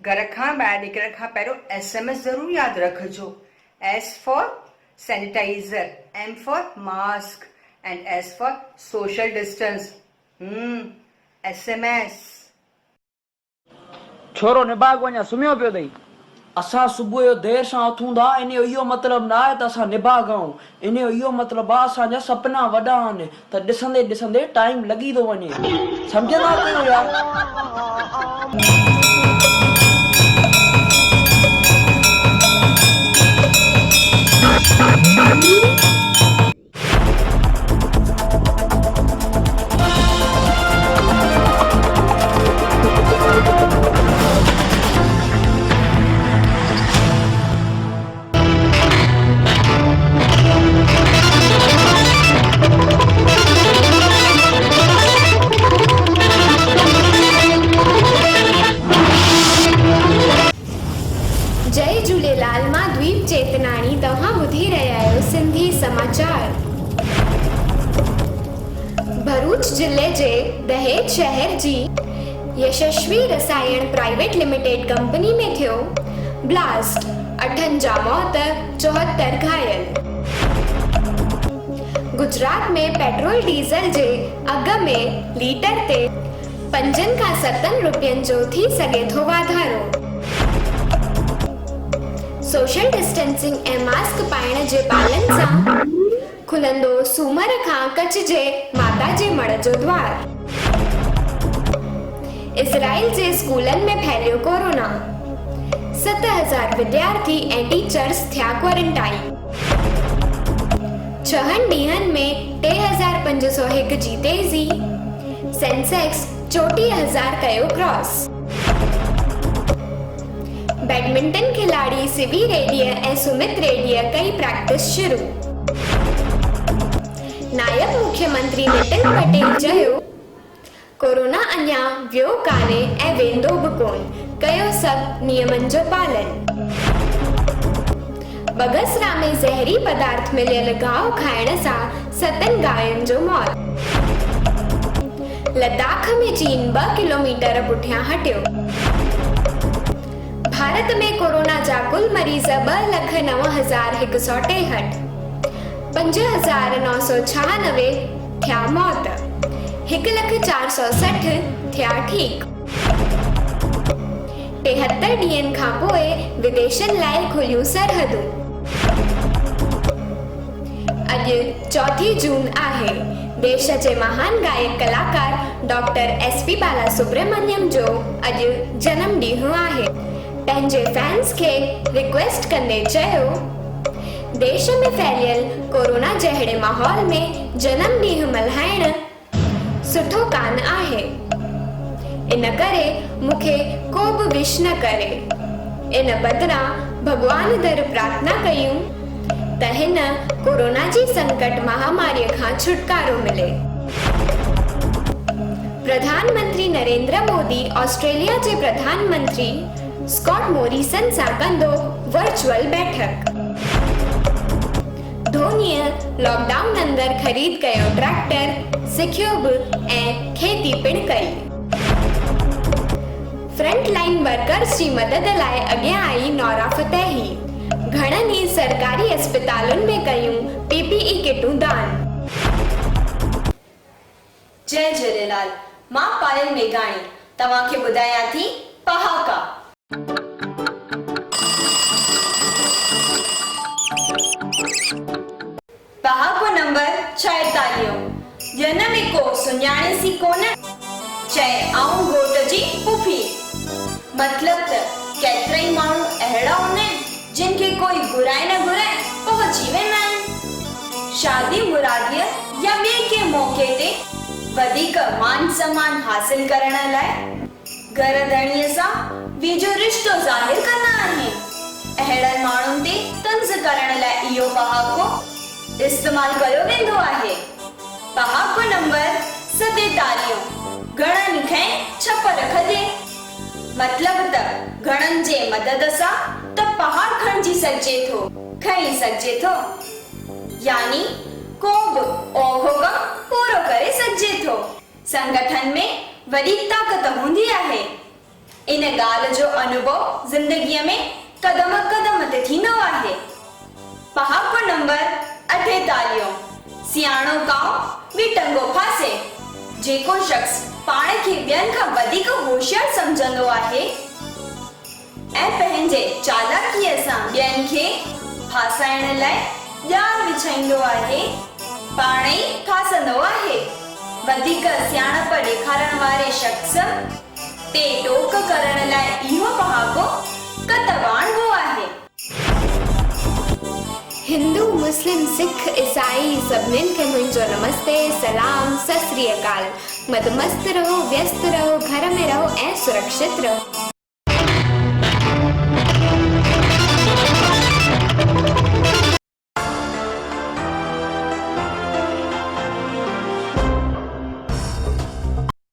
घर खां ॿाहिरि निकिरण खां पहिरियों SMS ज़रूर यादि रखिजो। S for sanitizer, M for mask and S for social distance. SMS. छोरो निभाग वञा सुम्हियो पियो अथई। असां सुबुह जो देरि सां उथूं था, इन जो इहो मतिलबु न आहे त असां निभाग आहियूं। इन जो इहो मतिलबु आहे असांजा सपना वॾा आहिनि, त ॾिसंदे ॾिसंदे टाइम लॻी थो वञे। सम्झंदा कयो यार। जय झूलेलाल मां द्वीप चेतनाणी तव्हां ॿुधी रहिया आहियो सिंधी समाचार। भरूच जिले जे दहेज शहर जी यशस्वी रसायण प्राइवेट लिमिटेड कंपनी में थियो ब्लास्ट, 8 जा मौत, 74 घायल। गुजरात में पेट्रोल डीज़ल जे अघ में लीटर ते 5 खां 7 रुपयनि जो थी सघे थो वाधारो। सोशल डिस्टेंसिंग ऐं मास्क पाइण जे पालन सां खुलंदो सूमर खां कच्छ जे माता जे मढ़ जो द्वार। इज़राइल जे स्कूलनि में फैलियो कोरोना, 7000 विद्यार्थी ऐं टीचर्स थिया क्वारंटाइन। 6 ॾींहनि में 3501 जी तेज़ी, सेंसेक्स 34,000 कयो क्रॉस। बैडमिंटन खिलाड़ी सिवी रेड्डी ऐं सुमित रेड्डी कई प्रैक्टिस शुरू। नायब मुख्यमंत्री नितिन पटेल चयो, कोरोना अञा वियो कान्हे ऐं वेंदो बि कोन, कयो सभु नियमनि जो पालन। बगसरा में ज़हरी पदार्थ मिलियल गांव खाइण सां 7 गायनि जो मौत। लद्दाख में चीन 2 किलोमीटर पुठियां हटियो। भारत में कोरोना जा कुल मरीज़ 2,09,163, 5,996 थिया मौत, 1,460 थिया ठीक। 73 ॾींहनि खां पोइ विदेशनि लाइ खुलियूं सरहदूं। अॼु 4 जून आहे। देश जे महान गायक कलाकार डॉक्टर SP बालासुब्रमण्यम जो अॼु जन्म ॾींहुं आहे। पंहिंजे फैंस खे रिक्वेस्ट कंदे चयो, देश में फैलियल कोरोना जहिड़े माहौल में जन्म ॾींहुं मल्हाइण सुठो कान आहे। इन करे मूंखे को बि विश न करे। इन बदिरां भॻवान दर प्रार्थना कयूं त हिन कोरोना जी संकट महामारीअ खां छुटकारो मिले। प्रधानमंत्री नरेंद्र मोदी ऑस्ट्रेलिया जे प्रधानमंत्री स्कॉट मोरिसन सां कंदो वर्चुअल बैठक। धोनीअ लॉकडाउन अंदर ख़रीद कयो ट्रैक्टर, सिखियो बि ऐं खेती पिणु कई। फ्रंटलाइन वर्कर्स जी मदद लाइ अॻियां आई नौरा फतेही। घणनि ई सरकारी अस्पतालुनि में कयूं PPE किटूं दान। जय झूलेलाल, मां पायल मेघाणी तव्हांखे ॿुधायां थी पहाका। पहाको नंबर 46। जनम को सुञाणे सी कोन, चए आऊं घोट जी पुफी। मतलब त केतिराई माण्हू अहिड़ा हूंदा आहिनि जिन खे कोई घुराए न घुराए पहुची वेंदा आहिनि। शादी मुरादीअ या ॿिए के मौके ते वधीक मान सम्मान हासिल करण लाइ घर धणीअ सां वेझो रिश्तो ज़ाहिर कंदा आहिनि। अहिड़नि माण्हुनि ते तंज़ करण लाइ इहो पहाको इस्तेमाल कयो वेंदो आहे। पहाको नंबर 47। घणनि खे छप रखजे। मतलब त घणनि जे मदद सां त पहाड़ खणजी सघजे थो, खणी सघजे थो, यानी को बि ओघो कम पूरो करे सघजे थो। संगठन में वॾी ताक़त हूंदी आहे। इन ॻाल्हि जो अनुभव ज़िंदगीअ में कदम कदम ते थींदो आहे। पहाको नंबर 48 सियाणो काउ बि टंगो फासे। जेको शख्स पाण खे ॿियनि खां वधीक होशियार समझंदो आहे ऐं पंहिंजे चालाकीअ सां ॿियनि खे फासाइण लाइ ॼाण विछाईंदो आहे, पाण ई फासंदो आहे। वधीक सियाणप ॾेखारण वारे शख्स ते टोक करण लाइ इहो पहाको कतवाणो आहे। हिंदू, मुस्लिम, सिख, ईसाई सभिनीनि खे मुंहिंजो नमस्ते, सलाम, सत श्री अकाल। मदमस्त रहो, व्यस्त रहो, घर में रहो ऐं सुरक्षित रहो।